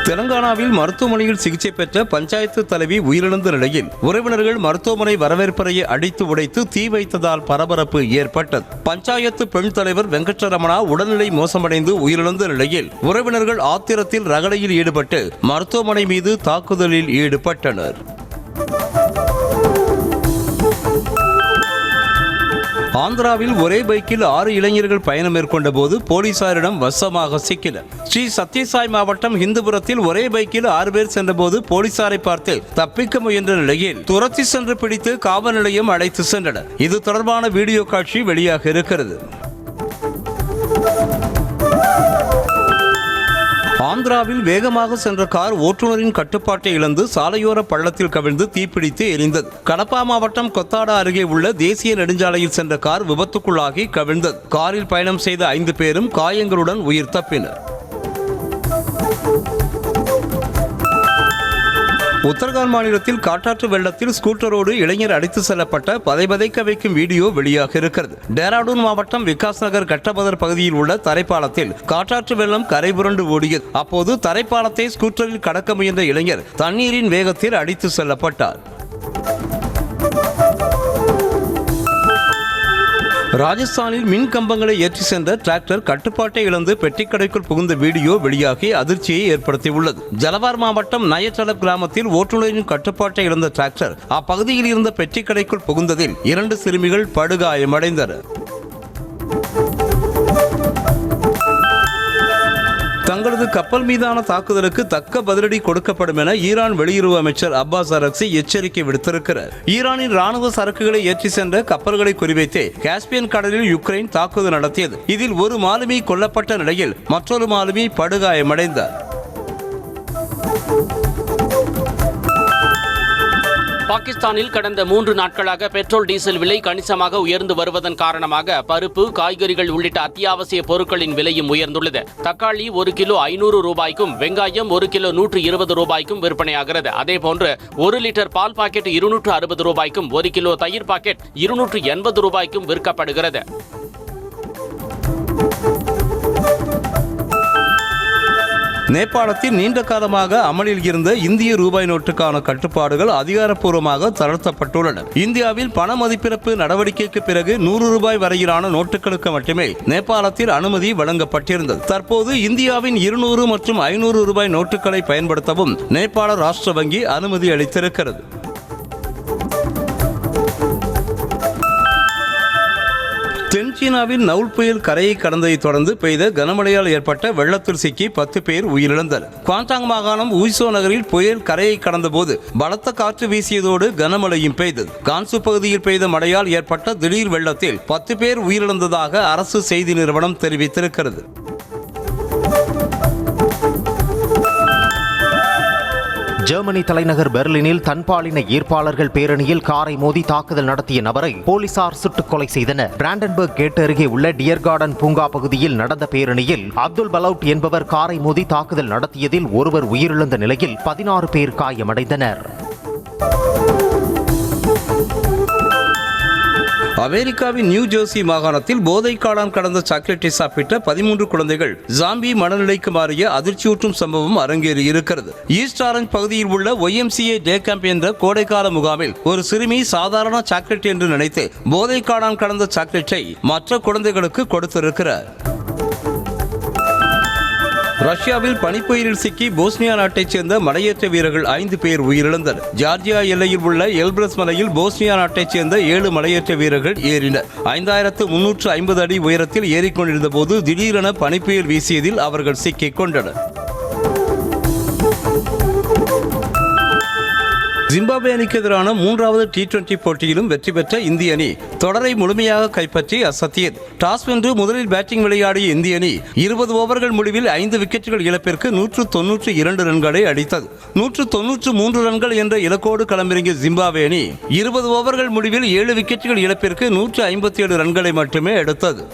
தெலங்கானாவில் மருத்துவமனையில் சிகிச்சை பெற்ற பஞ்சாயத்து தலைவி உயிரிழந்த நிலையில் உறவினர்கள் மருத்துவமனை வரவேற்பறையை அடித்து உடைத்து தீ வைத்ததால் பரபரப்பு ஏற்பட்டது. பஞ்சாயத்து பெண் தலைவர் வெங்கட்ரமணா உடல்நிலை மோசமடைந்து உயிரிழந்த நிலையில் உறவினர்கள் ஆத்திரத்தில் ரகளையில் ஈடுபட்டு மருத்துவமனை மீது தாக்குதலில் ஈடுபட்டனர். ஆந்திராவில் ஒரே பைக்கில் 6 இளைஞர்கள் பயணம் மேற்கொண்ட போது போலீசாரிடம் வசமாக சிக்கினர். ஸ்ரீ சத்யசாய் மாவட்டம் ஹிந்துபுரத்தில் ஒரே பைக்கில் 6 பேர் சென்றபோது போலீசாரை பார்த்து தப்பிக்க முயன்ற நிலையில் துரத்தி சென்று பிடித்து காவல் நிலையம் அழைத்து சென்றனர். இது தொடர்பான வீடியோ காட்சி வெளியாக இருக்கிறது. ஆந்திராவில் வேகமாக சென்ற கார் ஓட்டுநரின் கட்டுப்பாட்டை இழந்து சாலையோர பள்ளத்தில் கவிழ்ந்து தீப்பிடித்து எரிந்தது. கடப்பா மாவட்டம் கொத்தாடா அருகே உள்ள தேசிய நெடுஞ்சாலையில் சென்ற கார் விபத்துக்குள்ளாகி கவிழ்ந்தது. காரில் பயணம் செய்த 5 பேரும் காயங்களுடன் உயிர் தப்பினர். உத்தரகாண்ட் மாநிலத்தில் காட்டாற்று வெள்ளத்தில் ஸ்கூட்டரோடு இளைஞர் அடித்து செல்லப்பட்ட பதைபதைக்க வைக்கும் வீடியோ வெளியாக இருக்கிறது. டேராடூன் மாவட்டம் விகாஸ் நகர் கட்டபதர் பகுதியில் உள்ள தரைப்பாலத்தில் காட்டாற்று வெள்ளம் கரைபுரண்டு ஓடியது. அப்போது தரைப்பாலத்தை ஸ்கூட்டரில் கடக்க முயன்ற இளைஞர் தண்ணீரின் வேகத்தில் அடித்து செல்லப்பட்டார். ராஜஸ்தானில் மின் கம்பங்களை ஏற்றி சென்ற டிராக்டர் கட்டுப்பாட்டை இழந்து பெட்டிக்கடைக்குள் புகுந்த வீடியோ வெளியாகி அதிர்ச்சியை ஏற்படுத்தியுள்ளது. ஜலவார் மாவட்டம் நயச்சலப் கிராமத்தில் ஓட்டுநரின் கட்டுப்பாட்டை இழந்த டிராக்டர் அப்பகுதியில் இருந்த பெட்டிக்கடைக்குள் புகுந்ததில் 2 சிறுமிகள் படுகாயமடைந்தனர். தங்களது கப்பல் மீதான தாக்குதலுக்கு தக்க பதிலடி கொடுக்கப்படும் என ஈரான் வெளியுறவு அமைச்சர் அப்பாஸ் அரக்சி எச்சரிக்கை விடுத்திருக்கிறார். ஈரானின் ராணுவ சரக்குகளை ஏற்றி சென்ற கப்பல்களை குறிவைத்து காஸ்பியன் கடலில் யுக்ரைன் தாக்குதல் நடத்தியது. இதில் ஒரு மாலுமி கொல்லப்பட்ட நிலையில் மற்றொரு மாலுமி படுகாயமடைந்தார். பாகிஸ்தானில் கடந்த 3 நாட்களாக பெட்ரோல் டீசல் விலை கணிசமாக உயர்ந்து வருவதன் காரணமாக பருப்பு, காய்கறிகள் உள்ளிட்ட அத்தியாவசிய பொருட்களின் விலையும் உயர்ந்துள்ளது. தக்காளி 1 கிலோ 500 ரூபாய்க்கும், வெங்காயம் 1 கிலோ 120 ரூபாய்க்கும் விற்பனையாகிறது. அதேபோன்று 1 லிட்டர் பால் பாக்கெட் 260 ரூபாய்க்கும், 1 கிலோ தயிர் பாக்கெட் 280 ரூபாய்க்கும் விற்கப்படுகிறது. நேபாளத்தில் நீண்ட காலமாக அமலில் இருந்த இந்திய ரூபாய் நோட்டுக்கான கட்டுப்பாடுகள் அதிகாரப்பூர்வமாக தளர்த்தப்பட்டுள்ளன. இந்தியாவில் பண மதிப்பிழப்பு நடவடிக்கைக்கு பிறகு 100 ரூபாய் வரையிலான நோட்டுகளுக்கு மட்டுமே நேபாளத்தில் அனுமதி வழங்கப்பட்டிருந்தது. தற்போது இந்தியாவின் 200 மற்றும் 500 ரூபாய் நோட்டுகளை பயன்படுத்தவும் நேபாள ராஷ்டிர வங்கி அனுமதி அளித்திருக்கிறது. தென் சீனாவில் நவுல் புயல் கரையை கடந்ததை தொடர்ந்து பெய்த கனமழையால் ஏற்பட்ட வெள்ளத்தில் சிக்கி 10 பேர் உயிரிழந்தனர். குவாண்டாங் மாகாணம் ஊய்சோ நகரில் புயல் கரையை கடந்தபோது பலத்த காற்று வீசியதோடு கனமழையும் பெய்தது. கான்சு பகுதியில் பெய்த மழையால் ஏற்பட்ட திடீர் வெள்ளத்தில் 10 பேர் உயிரிழந்ததாக அரசு செய்தி நிறுவனம் தெரிவித்திருக்கிறது. ஜெர்மனி தலைநகர் பெர்லினில் தன்பாலின ஈர்ப்பாளர்கள் பேரணியில் காரை மோதி தாக்குதல் நடத்திய நபரை போலீசார் சுட்டுக் கொலை செய்தனர். பிராண்டன்பர்க் கேட் அருகே உள்ள டியர் கார்டன் பூங்கா பகுதியில் நடந்த பேரணியில் அப்துல் பலவுட் என்பவர் காரை மோதி தாக்குதல் நடத்தியதில் ஒருவர் உயிரிழந்த நிலையில் 16 பேர் காயமடைந்தனர். அமெரிக்காவின் நியூ ஜெர்சி மாகாணத்தில் போதைக்காளான் கடந்த சாக்லேட்டை சாப்பிட்ட 13 குழந்தைகள் ஜாம்பி மனநிலைக்கு மாறிய அதிர்ச்சியூட்டும் சம்பவம் அரங்கேறி இருக்கிறது. ஈஸ்ட் ஆரஞ்ச் பகுதியில் உள்ள YMCA டே கேம்ப் என்ற கோடைக்கால முகாமில் ஒரு சிறுமி சாதாரண சாக்லேட் என்று நினைத்து போதைக்காளான் கடந்த சாக்லேட்டை மற்ற குழந்தைகளுக்கு கொடுத்திருக்கிறார். ரஷ்யாவில் பனிப்புயலில் சிக்கி போஸ்னியா நாட்டைச் சேர்ந்த மலையேற்ற வீரர்கள் 5 பேர் உயிரிழந்தனர். ஜார்ஜியா எல்லையில் உள்ள எல்பிரஸ் மலையில் போஸ்னியா நாட்டைச் சேர்ந்த 7 மலையேற்ற வீரர்கள் ஏறினர். 5350 அடி உயரத்தில் ஏறிக்கொண்டிருந்த போது திடீரென பனிப்புயல் வீசியதில் அவர்கள் சிக்கிக் கொண்டனர். ஜிம்பாப்வே அணிக்கு எதிரான 3வது T20 போட்டியிலும் வெற்றி பெற்ற இந்திய அணி தொடரை முழுமையாக கைப்பற்றி அசத்தியது. டாஸ் வென்று முதலில் பேட்டிங் விளையாடிய இந்திய அணி 20 ஓவர்கள் முடிவில் 5 விக்கெட்டுகள் இழப்பிற்கு 192 ரன்களை அடித்தது. 193 ரன்கள் என்ற இலக்கோடு களமிறங்கிய ஜிம்பாப்வே அணி 20 ஓவர்கள் முடிவில் 7 விக்கெட்டுகள் இழப்பிற்கு 157 ரன்களை மட்டுமே எடுத்தது.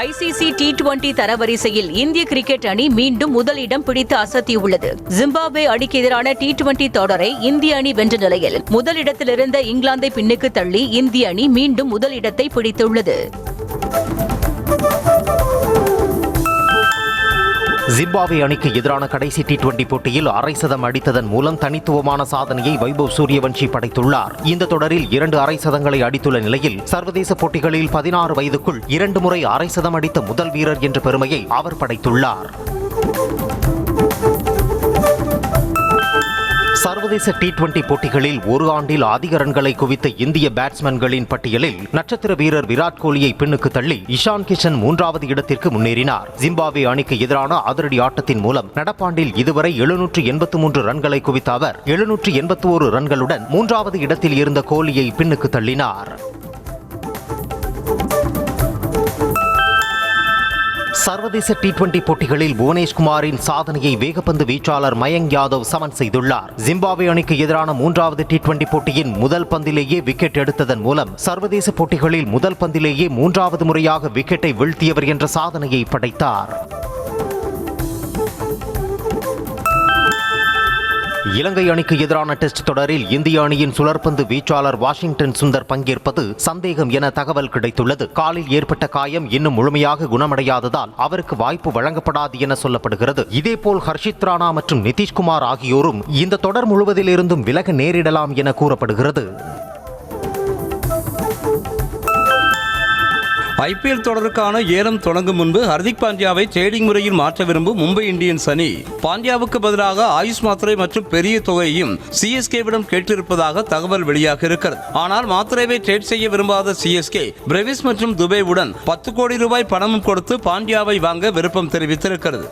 ICC T20 தரவரிசையில் இந்திய கிரிக்கெட் அணி மீண்டும் முதலிடம் பிடித்து அசத்தியுள்ளது. ஜிம்பாப்வே அணிக்கு எதிரான T20 தொடரை இந்திய அணி வென்ற நிலையில் முதலிடத்திலிருந்த இங்கிலாந்தை பின்னுக்கு தள்ளி இந்திய அணி மீண்டும் முதலிடத்தை பிடித்துள்ளது. ஜிம்பாப்வே அணிக்கு எதிரான கடைசி T20 போட்டியில் அரை சதம் அடித்ததன் மூலம் தனித்துவமான சாதனையை வைபவ் சூரியவன்ஷி படைத்துள்ளார். இந்த தொடரில் 2 அரை சதங்களை அடித்துள்ள நிலையில் சர்வதேச போட்டிகளில் 16 வயதுக்குள் 2 முறை அரை சதம் அடித்த முதல் வீரர் என்ற பெருமையை அவர் படைத்துள்ளார். சர்வதேச T20 போட்டிகளில் ஒரு ஆண்டில் அதிக ரன்களை குவித்த இந்திய பேட்ஸ்மேன்களின் பட்டியலில் நட்சத்திர வீரர் விராட் கோலியை பின்னுக்கு தள்ளி இஷான் கிஷன் 3வது இடத்திற்கு முன்னேறினார். ஜிம்பாப்வே அணிக்கு எதிரான அதிரடி ஆட்டத்தின் மூலம் நடப்பாண்டில் இதுவரை 783 ரன்களை குவித்த அவர் 781 ரன்களுடன் 3வது இடத்தில் இருந்த கோலியை பின்னுக்கு தள்ளினார். சர்வதேச T20 போட்டிகளில் புவனேஷ்குமாரின் சாதனையை வேகப்பந்து வீச்சாளர் மயங்க் யாதவ் சமன் செய்துள்ளார். ஜிம்பாப்வே அணிக்கு எதிரான 3வது T20 போட்டியின் முதல் பந்திலேயே விக்கெட் எடுத்ததன் மூலம் சர்வதேச போட்டிகளில் முதல் பந்திலேயே 3வது முறையாக விக்கெட்டை வீழ்த்தியவர் என்ற சாதனையை படைத்தார். இலங்கை அணிக்கு எதிரான டெஸ்ட் தொடரில் இந்திய அணியின் சுழற்பந்து வீச்சாளர் வாஷிங்டன் சுந்தர் பங்கேற்பது சந்தேகம் என தகவல் கிடைத்துள்ளது. காலில் ஏற்பட்ட காயம் இன்னும் முழுமையாக குணமடையாததால் அவருக்கு வாய்ப்பு வழங்கப்படாது என சொல்லப்படுகிறது. இதேபோல் ஹர்ஷித் ராணா மற்றும் நிதிஷ்குமார் ஆகியோரும் இந்த தொடர் முழுவதிலிருந்தும் விலக நேரிடலாம் என கூறப்படுகிறது. IPL தொடருக்கான ஏலம் தொடங்கும் முன்பு ஹர்திக் பாண்டியாவை ட்ரேடிங் முறையில் மாற்ற விரும்பும் மும்பை இந்தியன்ஸ் அணி பாண்டியாவுக்கு பதிலாக ஆயுஷ் மாத்திரை மற்றும் பெரிய தொகையையும் CSKவிடம் கேட்டிருப்பதாக தகவல் வெளியாக இருக்கிறது. ஆனால் மாத்திரைவை ட்ரேட் செய்ய விரும்பாத CSK பிரெவிஸ் மற்றும் துபேவுடன் 10 கோடி ரூபாய் பணமும் கொடுத்து பாண்டியாவை வாங்க விருப்பம் தெரிவித்திருக்கிறது.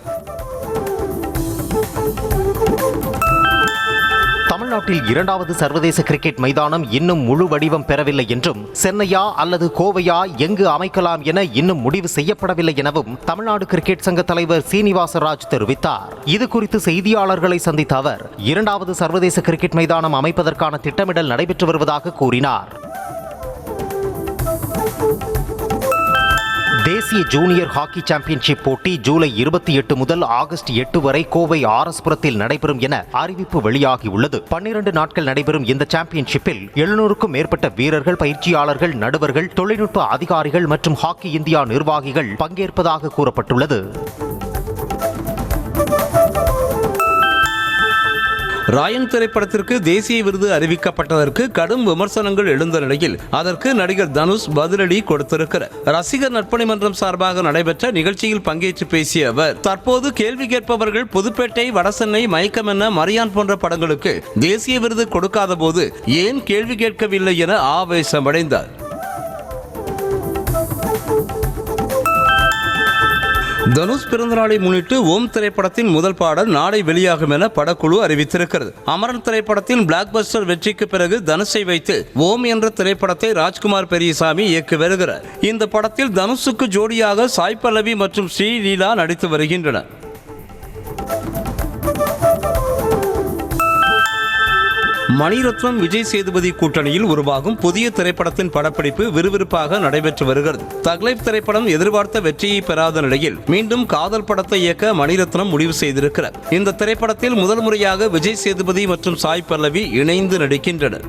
தமிழ்நாட்டில் 2வது சர்வதேச கிரிக்கெட் மைதானம் இன்னும் முழு வடிவம் பெறவில்லை என்றும் சென்னையா அல்லது கோவையா எங்கு அமைக்கலாம் என இன்னும் முடிவு செய்யப்படவில்லை எனவும் தமிழ்நாடு கிரிக்கெட் சங்க தலைவர் சீனிவாசராஜ் தெரிவித்தார். இது குறித்து செய்தியாளர்களை சந்தித்த அவர் 2வது சர்வதேச கிரிக்கெட் மைதானம் அமைப்பதற்கான திட்டமிடல் நடைபெற்று வருவதாக கூறினார். தேசிய ஜூனியர் ஹாக்கி சாம்பியன்ஷிப் போட்டி ஜூலை 28 முதல் ஆகஸ்ட் 8 வரை கோவை RS-புரத்தில் நடைபெறும் என அறிவிப்பு வெளியாகியுள்ளது. 12 நாட்கள் நடைபெறும் இந்த சாம்பியன்ஷிப்பில் 700க்கும் மேற்பட்ட வீரர்கள், பயிற்சியாளர்கள், நடுவர்கள், தொழில்நுட்ப அதிகாரிகள் மற்றும் ஹாக்கி இந்தியா நிர்வாகிகள் பங்கேற்பதாக கூறப்பட்டுள்ளது. ராயன் திரைப்படத்திற்கு தேசிய விருது அறிவிக்கப்பட்டதற்கு கடும் விமர்சனங்கள் எழுந்த நிலையில் அதற்கு நடிகர் தனுஷ் பதிலடி கொடுத்திருக்கிறார். ரசிகர் நற்பணி மன்றம் சார்பாக நடைபெற்ற நிகழ்ச்சியில் பங்கேற்று பேசிய அவர், தற்போது கேள்வி கேட்பவர்கள் புதுப்பேட்டை, வடசென்னை, மயக்கம் என்ன, மரியான் போன்ற படங்களுக்கு தேசிய விருது கொடுக்காத போது ஏன் கேள்வி கேட்கவில்லை என ஆவேசமடைந்தார். தனுஷ் பிறந்தநாளை முன்னிட்டு ஓம் திரைப்படத்தின் முதல் பாடல் நாளை வெளியாகும் என படக்குழு அறிவித்திருக்கிறது. அமரன் திரைப்படத்தின் பிளாக் பஸ்டர் வெற்றிக்கு பிறகு தனுஷை வைத்து ஓம் என்ற திரைப்படத்தை ராஜ்குமார் பெரியசாமி இயக்கி வருகிறார். இந்த படத்தில் தனுஷுக்கு ஜோடியாக சாய் பல்லவி மற்றும் ஸ்ரீலீலா நடித்து வருகின்றனர். மணிரத்னம் விஜய் சேதுபதி கூட்டணியில் உருவாகும் புதிய திரைப்படத்தின் படப்பிடிப்பு விறுவிறுப்பாக நடைபெற்று வருகிறது. தக்லைஃப் திரைப்படம் எதிர்பார்த்த வெற்றியை பெறாத நிலையில் மீண்டும் காதல் படத்தை இயக்க மணிரத்னம் முடிவு செய்திருக்கிறார். இந்த திரைப்படத்தில் முதல் முறையாக விஜய் சேதுபதி மற்றும் சாய் பல்லவி இணைந்து நடிக்கின்றனர்.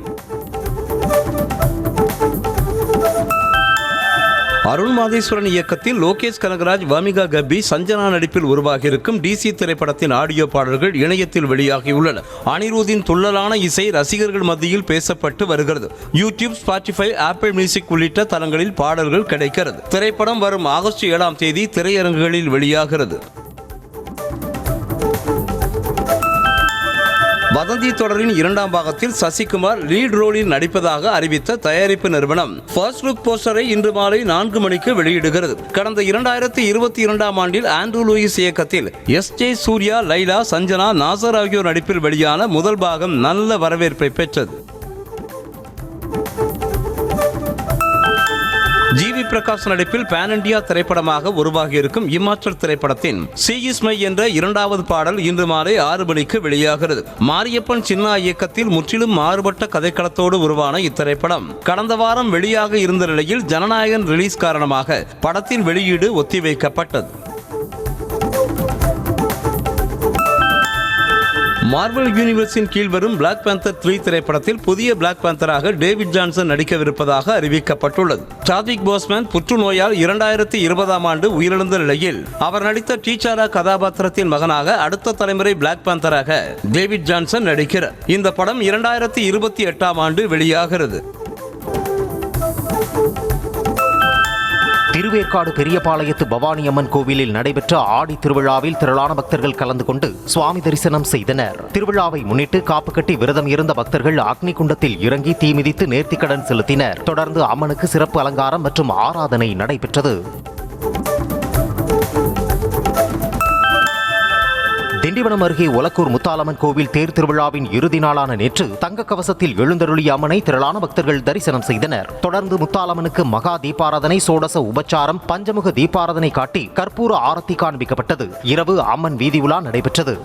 அருண் மாதேஸ்வரன் இயக்கத்தில் லோகேஷ் கனகராஜ், வாமிகா கப்பி, சஞ்சனா நடிப்பில் உருவாகியிருக்கும் DC திரைப்படத்தின் ஆடியோ பாடல்கள் இணையத்தில் வெளியாகியுள்ளன. அனிருத்தின் துள்ளலான இசை ரசிகர்கள் மத்தியில் பேசப்பட்டு வருகிறது. யூடியூப், ஸ்பாட்டிஃபை, ஆப்பிள் மியூசிக் உள்ளிட்ட தளங்களில் பாடல்கள் கிடைக்கிறது. திரைப்படம் வரும் ஆகஸ்ட் 7ஆம் தேதி திரையரங்குகளில் வெளியாகிறது. வதந்தி தொடரின் 2ஆம் பாகத்தில் சசிகுமார் லீட் ரோலில் நடிப்பதாக அறிவித்த தயாரிப்பு நிறுவனம் ஃபர்ஸ்ட் லுக் போஸ்டரை இன்று மாலை 4 மணிக்கு வெளியிடுகிறது. கடந்த 2022ஆம் ஆண்டில் ஆண்ட்ரூ லூயிஸ் இயக்கத்தில் S.J. சூர்யா, லைலா, சஞ்சனா, நாசர் ஆகியோர் நடிப்பில் வெளியான முதல் பாகம் நல்ல வரவேற்பை பெற்றது. ஜிவி பிரகாஷ் நடிப்பில் பேன் இண்டியா திரைப்படமாக உருவாகியிருக்கும் இமாச்சல் திரைப்படத்தின் சி இஸ் மை என்ற 2வது பாடல் இன்று மாலை 6 மணிக்கு வெளியாகிறது. மாரியப்பன் சின்னா இயக்கத்தில் முற்றிலும் மாறுபட்ட கதைக்களத்தோடு உருவான இத்திரைப்படம் கடந்த வாரம் வெளியாக இருந்த நிலையில் ஜனநாயகன் ரிலீஸ் காரணமாக படத்தின் வெளியீடு ஒத்திவைக்கப்பட்டது. மார்வல் யூனிவர்ஸின் கீழ் வரும் பிளாக் பேந்தர் 3 திரைப்படத்தில் புதிய பிளாக் பேந்தராக டேவிட் ஜான்சன் நடிக்கவிருப்பதாக அறிவிக்கப்பட்டுள்ளது. சாத்விக் போஸ்மேன் புற்றுநோயால் 2020ஆம் ஆண்டு உயிரிழந்த நிலையில் அவர் நடித்த டீச்சாரா கதாபாத்திரத்தின் மகனாக அடுத்த தலைமுறை பிளாக் பேந்தராக டேவிட் ஜான்சன் நடிக்கிறார். இந்த படம் 2028ஆம் ஆண்டு வெளியாகிறது. திருவேற்காடு பெரியபாளையத்து பவானி அம்மன் கோவிலில் நடைபெற்ற ஆடி திருவிழாவில் திரளான பக்தர்கள் கலந்து கொண்டு சுவாமி தரிசனம் செய்தனர். திருவிழாவை முன்னிட்டு காப்பு கட்டி விரதம் இருந்த பக்தர்கள் அக்னி குண்டத்தில் இறங்கி தீ மிதித்து நேர்த்திக்கடன் செலுத்தினர். தொடர்ந்து அம்மனுக்கு சிறப்பு அலங்காரம் மற்றும் ஆராதனை நடைபெற்றது. திண்டிவனம் அருகே ஒலக்கூர் முத்தாலம்மன் கோவில் தேர் திருவிழாவின் இறுதி நாளான நேற்று தங்க கவசத்தில் எழுந்தருளிய அம்மனை திரளான பக்தர்கள் தரிசனம் செய்தனர். தொடர்ந்து முத்தாலம்மனுக்கு மகா தீபாராதனை, சோடச உபச்சாரம், பஞ்சமுக தீபாராதனை காட்டி கற்பூர ஆரத்தி காண்பிக்கப்பட்டது. இரவு அம்மன் வீதி உலா நடைபெற்றது.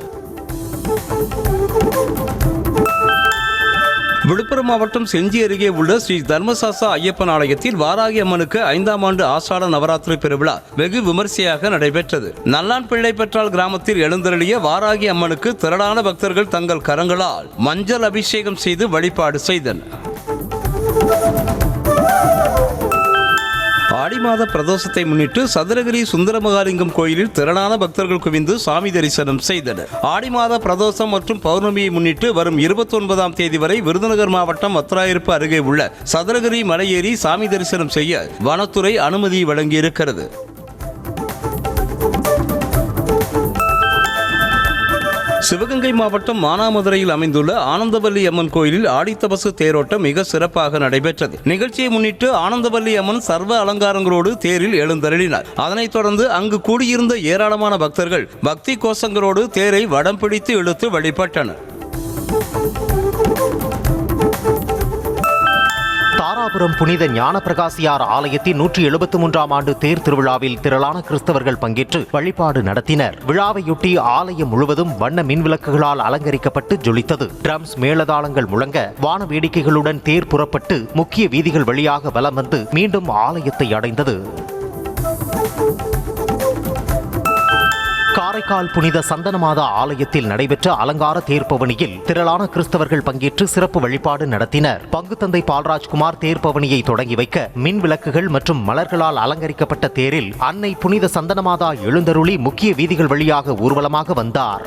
விழுப்புரம் மாவட்டம் செஞ்சி அருகே உள்ள ஸ்ரீ தர்மசாஸ்தா ஐயப்பன் ஆலயத்தில் வாராகி அம்மனுக்கு 5ஆம் ஆண்டு ஆஷாட நவராத்திரி பெருவிழா வெகு விமர்சையாக நடைபெற்றது. நல்லான் பிள்ளை பெற்றால் கிராமத்தில் எழுந்தருளிய வாராகி அம்மனுக்கு திரளான பக்தர்கள் தங்கள் கரங்களால் மஞ்சள் அபிஷேகம் செய்து வழிபாடு செய்தனர். ஆடி மாத பிரதோஷத்தை முன்னிட்டு சதுரகிரி சுந்தரமகாலிங்கம் கோயிலில் திரளான பக்தர்கள் குவிந்து சாமி தரிசனம் செய்தனர். ஆடி மாத பிரதோஷம் மற்றும் பௌர்ணமியை முன்னிட்டு வரும் 29ஆம் தேதி வரை விருதுநகர் மாவட்டம் வத்திராயிருப்பு அருகே உள்ள சதுரகிரி மலையேறி சாமி தரிசனம் செய்ய வனத்துறை அனுமதி வழங்கியிருக்கிறது. சிவகங்கை மாவட்டம் மானாமதுரையில் அமைந்துள்ள ஆனந்தவல்லி அம்மன் கோயிலில் ஆடித்தபசு தேரோட்டம் மிக சிறப்பாக நடைபெற்றது. நிகழ்ச்சியை முன்னிட்டு ஆனந்தவல்லி அம்மன் சர்வ அலங்காரங்களோடு தேரில் எழுந்தருளினார். அதனைத் தொடர்ந்து அங்கு கூடியிருந்த ஏராளமான பக்தர்கள் பக்தி கோஷங்களோடு தேரை வடம் பிடித்து இழுத்து வழிபட்டனர். தாராபுரம் புனித ஞானப்பிரகாசியார் ஆலயத்தின் 173ஆம் ஆண்டு தேர் திருவிழாவில் திரளான கிறிஸ்தவர்கள் பங்கேற்று வழிபாடு நடத்தினர். விழாவையொட்டி ஆலயம் முழுவதும் வண்ண மின்விளக்குகளால் அலங்கரிக்கப்பட்டு ஜொலித்தது. ட்ரம்ஸ், மேளதாளங்கள் முழங்க வான வேடிக்கைகளுடன் தேர் புறப்பட்டு முக்கிய வீதிகள் வழியாக வலம் வந்து மீண்டும் ஆலயத்தை அடைந்தது. காரைக்கால் புனித சந்தனமாதா ஆலயத்தில் நடைபெற்ற அலங்கார தேர்ப்பவனியில் திரளான கிறிஸ்தவர்கள் பங்கேற்று சிறப்பு வழிபாடு நடத்தினர். பங்குத்தந்தை பால்ராஜ்குமார் தேர்ப்பவனியை தொடங்கி வைக்க மின் விளக்குகள் மற்றும் மலர்களால் அலங்கரிக்கப்பட்ட தேரில் அன்னை புனித சந்தனமாதா எழுந்தருளி முக்கிய வீதிகள் வழியாக ஊர்வலமாக வந்தார்.